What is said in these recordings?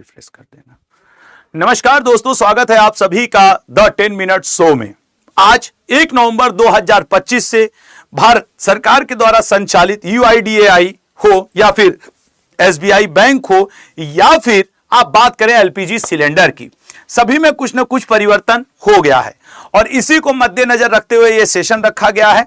Refresh कर देना। नमस्कार दोस्तों, स्वागत है आप सभी का द 10 मिनट शो में। आज 1 नवंबर 2025 से भारत सरकार के द्वारा संचालित UIDAI हो या फिर SBI बैंक हो या फिर आप बात करें LPG सिलेंडर की, सभी में कुछ न कुछ परिवर्तन हो गया है और इसी को मद्देनजर रखते हुए यह सेशन रखा गया है।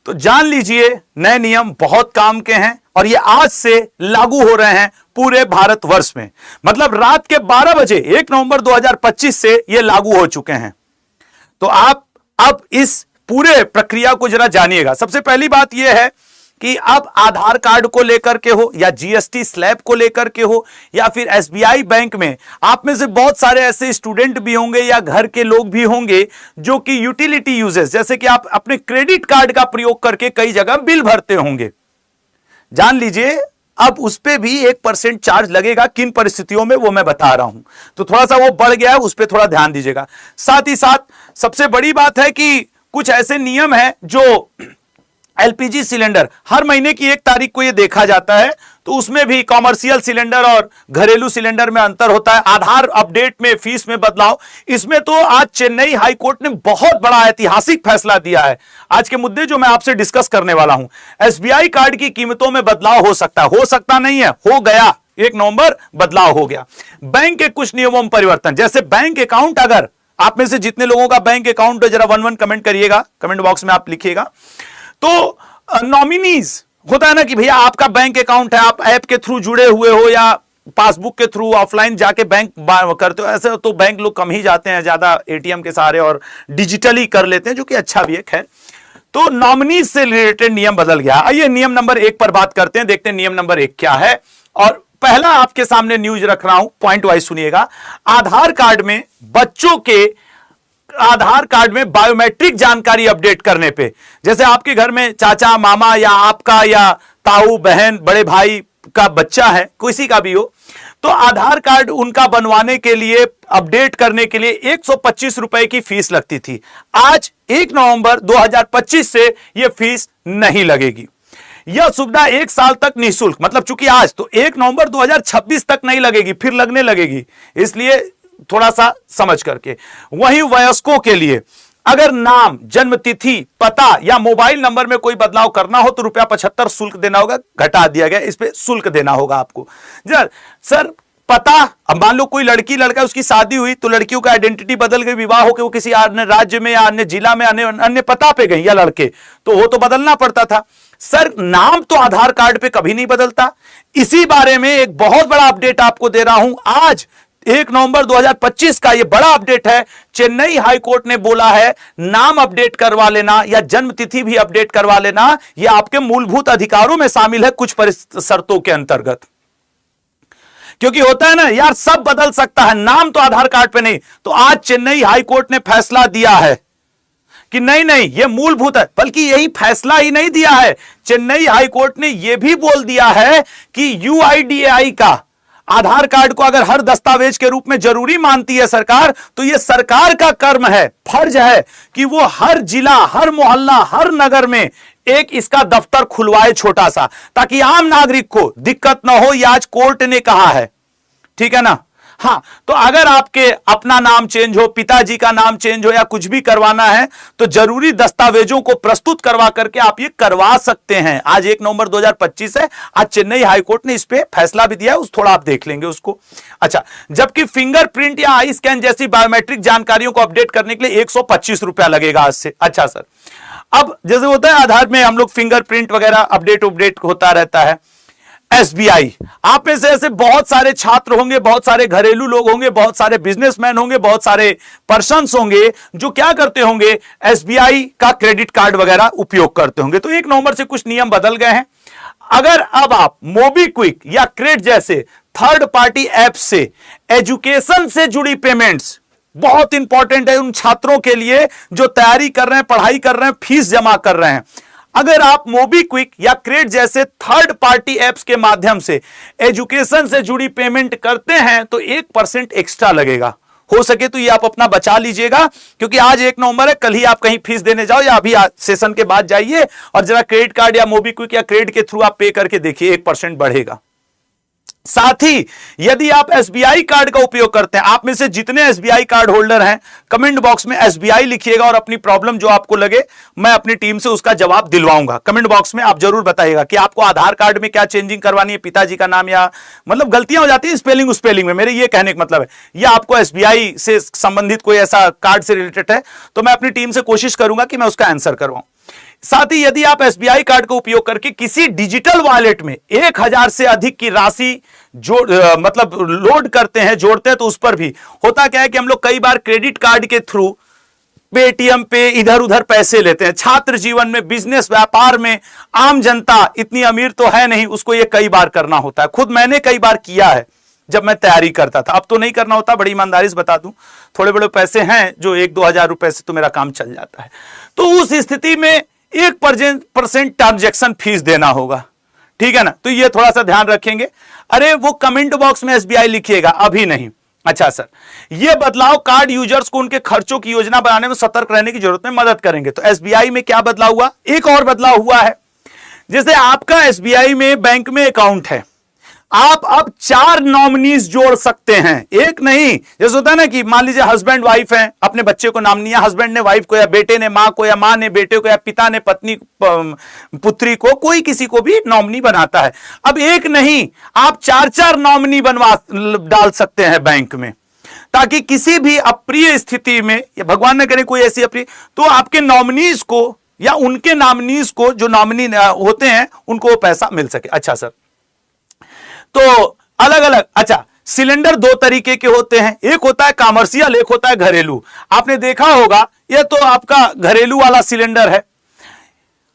तो जान लीजिए, नए नियम बहुत काम के हैं और ये आज से लागू हो रहे हैं पूरे भारतवर्ष में। मतलब रात के 12 बजे 1 नवंबर 2025 से ये लागू हो चुके हैं। तो आप अब इस पूरे प्रक्रिया को जरा जानिएगा। सबसे पहली बात यह है कि अब आधार कार्ड को लेकर के हो या GST स्लैब को लेकर के हो या फिर SBI बैंक में, आप में से बहुत सारे ऐसे स्टूडेंट भी होंगे या घर के लोग भी होंगे जो कि यूटिलिटी यूजेस, जैसे कि आप अपने क्रेडिट कार्ड का प्रयोग करके कई जगह बिल भरते होंगे। जान लीजिए अब उस पे भी 1% चार्ज लगेगा। किन परिस्थितियों में वो मैं बता रहा हूं, तो थोड़ा सा वो बढ़ गया है, उस पर थोड़ा ध्यान दीजिएगा। साथ ही साथ सबसे बड़ी बात है कि कुछ ऐसे नियम है जो LPG सिलेंडर हर महीने की 1 तारीख को ये देखा जाता है, तो उसमें भी कॉमर्शियल सिलेंडर और घरेलू सिलेंडर में अंतर होता है। आधार अपडेट में फीस में बदलाव, इसमें तो आज चेन्नई हाई कोर्ट ने बहुत बड़ा ऐतिहासिक फैसला दिया है। आज के मुद्दे जो मैं आपसे डिस्कस करने वाला हूं, SBI कार्ड की कीमतों में बदलाव हो सकता नहीं है, हो गया। 1 नवंबर बदलाव हो गया। बैंक के कुछ नियमों में परिवर्तन, जैसे बैंक अकाउंट, अगर आप में से जितने लोगों का बैंक अकाउंट है जरा 1-1 कमेंट करिएगा, कमेंट बॉक्स में आप लिखिएगा। तो नॉमिनीज होता है ना कि भैया आपका बैंक अकाउंट है, आप ऐप के थ्रू जुड़े हुए हो या पासबुक के थ्रू ऑफलाइन जाके बैंक करते हो। ऐसे तो बैंक लोग कम ही जाते हैं, ज्यादा ATM के सहारे और डिजिटली कर लेते हैं, जो कि अच्छा भी है। खैर, तो नॉमिनीज से रिलेटेड नियम बदल गया। आइए नियम नंबर 1 पर बात करते हैं, देखते हैं नियम नंबर 1 क्या है। और पहला आपके सामने न्यूज रख रहा हूं, पॉइंट वाइज सुनिएगा। आधार कार्ड में बच्चों के आधार कार्ड में बायोमेट्रिक जानकारी अपडेट करने पे, जैसे आपके घर में चाचा मामा या आपका या ताऊ बहन बड़े भाई का बच्चा है, किसी का भी हो, तो आधार कार्ड उनका बनवाने के लिए अपडेट करने के लिए 125 रुपए की फीस लगती थी। आज 1 नवंबर 2025 से यह फीस नहीं लगेगी। यह सुविधा 1 साल तक निःशुल्क, मतलब चूंकि आज तो 1 नवंबर 2026 तक नहीं लगेगी, फिर लगने लगेगी, इसलिए थोड़ा सा समझ करके। वहीं वयस्कों के लिए अगर नाम, जन्म तिथि, पता या मोबाइल नंबर में कोई बदलाव करना हो तो ₹75 शुल्क देना होगा, घटा दिया गया, इस पे शुल्क देना होगा आपको। सर पता, अब मान लो कोई लड़की लड़का उसकी शादी हुई तो लड़कियों का आइडेंटिटी बदल गई, विवाह हो के वो किसी अन्य राज्य में या अन्य जिला में अन्य पता पे गई, या लड़के तो वो तो बदलना पड़ता था। सर नाम तो आधार कार्ड पे कभी नहीं बदलता। इसी बारे में एक बहुत बड़ा अपडेट आपको दे रहा हूं। आज 1 नवंबर 2025 का यह बड़ा अपडेट है। चेन्नई हाई कोर्ट ने बोला है नाम अपडेट करवा लेना या जन्म तिथि भी अपडेट करवा लेना, यह आपके मूलभूत अधिकारों में शामिल है कुछ शर्तों के अंतर्गत। क्योंकि होता है ना यार, सब बदल सकता है, नाम तो आधार कार्ड पे नहीं। तो आज चेन्नई हाई कोर्ट ने फैसला दिया है कि नहीं यह मूलभूत है। बल्कि यही फैसला ही नहीं दिया है, चेन्नई हाई कोर्ट ने यह भी बोल दिया है कि UIDAI का आधार कार्ड को अगर हर दस्तावेज के रूप में जरूरी मानती है सरकार, तो यह सरकार का कर्म है, फर्ज है कि वो हर जिला, हर मोहल्ला, हर नगर में एक इसका दफ्तर खुलवाए छोटा सा, ताकि आम नागरिक को दिक्कत ना हो। यह आज कोर्ट ने कहा है, ठीक है ना। हाँ, तो अगर आपके अपना नाम चेंज हो, पिताजी का नाम चेंज हो या कुछ भी करवाना है तो जरूरी दस्तावेजों को प्रस्तुत करवा करके आप ये करवा सकते हैं। आज 1 नवंबर 2025 है। आज चेन्नई हाई कोर्ट ने इस पे फैसला भी दिया है, उस थोड़ा आप देख लेंगे उसको। अच्छा, जबकि फिंगरप्रिंट या आई स्कैन जैसी बायोमेट्रिक जानकारियों को अपडेट करने के लिए 125 रुपया लगेगा आज से। अच्छा सर, अब जैसे होता है आधार में हम लोग फिंगरप्रिंट वगैरह अपडेट होता रहता है। SBI, आप में से ऐसे बहुत सारे छात्र होंगे, बहुत सारे घरेलू लोग होंगे, बहुत सारे बिजनेसमैन होंगे, बहुत सारे पर्सन्स होंगे जो क्या करते होंगे, SBI का क्रेडिट कार्ड वगैरह उपयोग करते होंगे। तो 1 नवंबर से कुछ नियम बदल गए हैं। अगर अब आप मोबीक्विक या क्रेड जैसे थर्ड पार्टी ऐप से एजुकेशन से जुड़ी पेमेंट्स, बहुत इंपॉर्टेंट है उन छात्रों के लिए जो तैयारी कर रहे हैं, पढ़ाई कर रहे हैं, फीस जमा कर रहे हैं, अगर आप मोबीक्विक या क्रेड जैसे थर्ड पार्टी एप्स के माध्यम से एजुकेशन से जुड़ी पेमेंट करते हैं तो 1% एक्स्ट्रा लगेगा। हो सके तो ये आप अपना बचा लीजिएगा, क्योंकि आज 1 नवंबर है, कल ही आप कहीं फीस देने जाओ या अभी सेशन के बाद जाइए और जरा क्रेडिट कार्ड या मोबीक्विक या क्रेड के थ्रू आप पे करके देखिए, 1% बढ़ेगा। साथ ही यदि आप एसबीआई कार्ड का उपयोग करते हैं, आप में से जितने एसबीआई कार्ड होल्डर हैं, कमेंट बॉक्स में एसबीआई लिखिएगा और अपनी प्रॉब्लम जो आपको लगे मैं अपनी टीम से उसका जवाब दिलवाऊंगा। कमेंट बॉक्स में आप जरूर बताइएगा कि आपको आधार कार्ड में क्या चेंजिंग करवानी है, पिताजी का नाम, या मतलब गलतियां हो जाती है स्पेलिंग स्पेलिंग में, मेरे ये कहने का मतलब है, या आपको एसबीआई से संबंधित कोई ऐसा कार्ड से रिलेटेड है तो मैं अपनी टीम से कोशिश करूंगा कि मैं उसका आंसर करवाऊं। साथ ही यदि आप एसबीआई कार्ड का उपयोग करके किसी डिजिटल वॉलेट में 1000 से अधिक की राशि मतलब लोड करते हैं, जोड़ते हैं, तो उस पर भी होता क्या है कि हम लोग कई बार क्रेडिट कार्ड के थ्रू पेटीएम पे इधर उधर पैसे लेते हैं। छात्र जीवन में, बिजनेस व्यापार में, आम जनता इतनी अमीर तो है नहीं, उसको ये कई बार करना होता है। खुद मैंने कई बार किया है जब मैं तैयारी करता था, अब तो नहीं करना होता, बड़ी ईमानदारी से बता दूं, थोड़े बड़े पैसे हैं जो 1-2 हजार रुपए से तो मेरा काम चल जाता है। तो उस स्थिति में 1% ट्रांजैक्शन फीस देना होगा, ठीक है ना, तो ये थोड़ा सा ध्यान रखेंगे। अरे वो कमेंट बॉक्स में एसबीआई लिखिएगा, अभी नहीं। अच्छा सर, ये बदलाव कार्ड यूजर्स को उनके खर्चों की योजना बनाने में सतर्क रहने की जरूरत में मदद करेंगे। तो एसबीआई में क्या बदलाव हुआ? एक और बदलाव हुआ है। जैसे आपका एसबीआई में बैंक में अकाउंट है, आप अब 4 नॉमिनीज जोड़ सकते हैं, एक नहीं। जैसे होता है ना कि मान लीजिए हस्बैंड वाइफ है, अपने बच्चे को नाम नहीं है, हस्बैंड ने वाइफ को, या बेटे ने मां को, या मां ने बेटे को, या पिता ने पत्नी पुत्री को, कोई किसी को भी नॉमिनी बनाता है। अब एक नहीं, आप 4-4 नॉमिनी बनवा डाल सकते हैं बैंक में, ताकि किसी भी अप्रिय स्थिति में, या भगवान न करे कोई ऐसी अप्रिय, तो आपके नॉमिनीज को या उनके नॉमिनीज को, जो नॉमिनी होते हैं, उनको पैसा मिल सके। अच्छा सर, तो अलग अलग, अच्छा सिलेंडर 2 तरीके के होते हैं, एक होता है कॉमर्शियल, एक होता है घरेलू। आपने देखा होगा, यह तो आपका घरेलू वाला सिलेंडर है।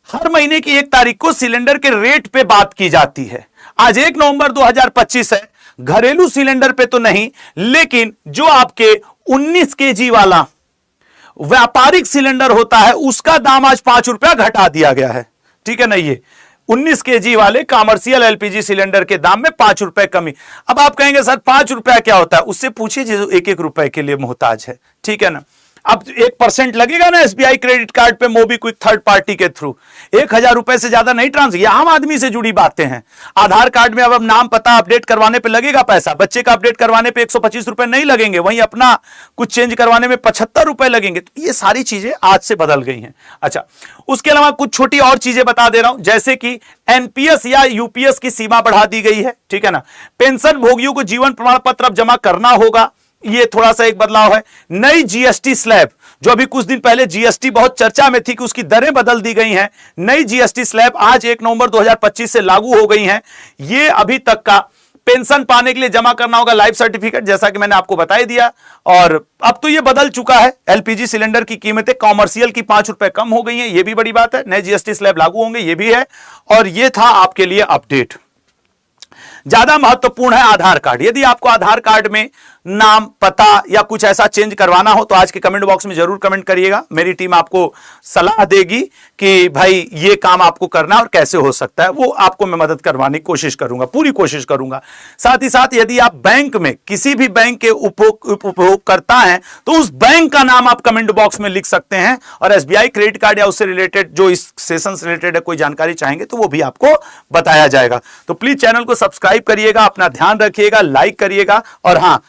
हर महीने की 1 तारीख को सिलेंडर के रेट पे बात की जाती है। आज 1 नवंबर 2025 है, घरेलू सिलेंडर पे तो नहीं, लेकिन जो आपके 19 केजी वाला व्यापारिक सिलेंडर होता है, उसका दाम आज 5 रुपया घटा दिया गया है, ठीक है ना। ये 19 केजी वाले कॉमर्शियल एलपीजी सिलेंडर के दाम में 5 रुपए कमी। अब आप कहेंगे सर 5 रुपया क्या होता है? उससे पूछिए जो 1-1 रुपए के लिए मोहताज है, ठीक है ना। अब 1% लगेगा ना एसबीआई क्रेडिट कार्ड पे मोबीक्विक थर्ड पार्टी के थ्रू, 1000 रुपए से ज्यादा नहीं ट्रांसफर। ये आम आदमी से जुड़ी बातें हैं। आधार कार्ड में अब नाम पता अपडेट करवाने पे लगेगा पैसा, बच्चे का अपडेट करवाने पे 125 रुपए नहीं लगेंगे, वहीं अपना कुछ चेंज करवाने में 75 रुपए लगेंगे। तो ये सारी चीजें आज से बदल गई हैं। अच्छा, उसके अलावा कुछ छोटी और चीजें बता दे रहा हूं, जैसे कि एनपीएस या यूपीएस की सीमा बढ़ा दी गई है, ठीक है ना। पेंशन भोगियों को जीवन प्रमाण पत्र अब जमा करना होगा, ये थोड़ा सा एक बदलाव है। नई जीएसटी स्लैब, जो अभी कुछ दिन पहले जीएसटी बहुत चर्चा में थी कि उसकी दरें बदल दी गई हैं, नई जीएसटी स्लैब आज 1 नवंबर 2025 से लागू हो गई हैं। ये अभी तक का पेंशन पाने के लिए जमा करना होगा लाइफ सर्टिफिकेट, जैसा कि मैंने आपको बता ही दिया। और अब तो ये बदल चुका है, एलपीजी सिलेंडर की कीमतें कॉमर्शियल की 5 रुपए कम हो गई हैं, ये भी बड़ी बात है। नए जीएसटी स्लैब लागू होंगे, ये भी है। और ये था आपके लिए अपडेट। ज्यादा महत्वपूर्ण है आधार कार्ड। यदि आपको आधार कार्ड में नाम, पता या कुछ ऐसा चेंज करवाना हो तो आज के कमेंट बॉक्स में जरूर कमेंट करिएगा। मेरी टीम आपको सलाह देगी कि भाई ये काम आपको करना और कैसे हो सकता है, वो आपको मैं मदद करवाने की कोशिश करूंगा, पूरी कोशिश करूंगा। साथ ही साथ यदि आप बैंक में किसी भी बैंक के उपभोग करता है तो उस बैंक का नाम आप कमेंट बॉक्स में लिख सकते हैं, और एसबीआई क्रेडिट कार्ड या उससे रिलेटेड जो इस सेशन से रिलेटेड है कोई जानकारी चाहेंगे तो वो भी आपको बताया जाएगा। तो प्लीज चैनल को सब्सक्राइब करिएगा, अपना ध्यान रखिएगा, लाइक करिएगा। और हाँ,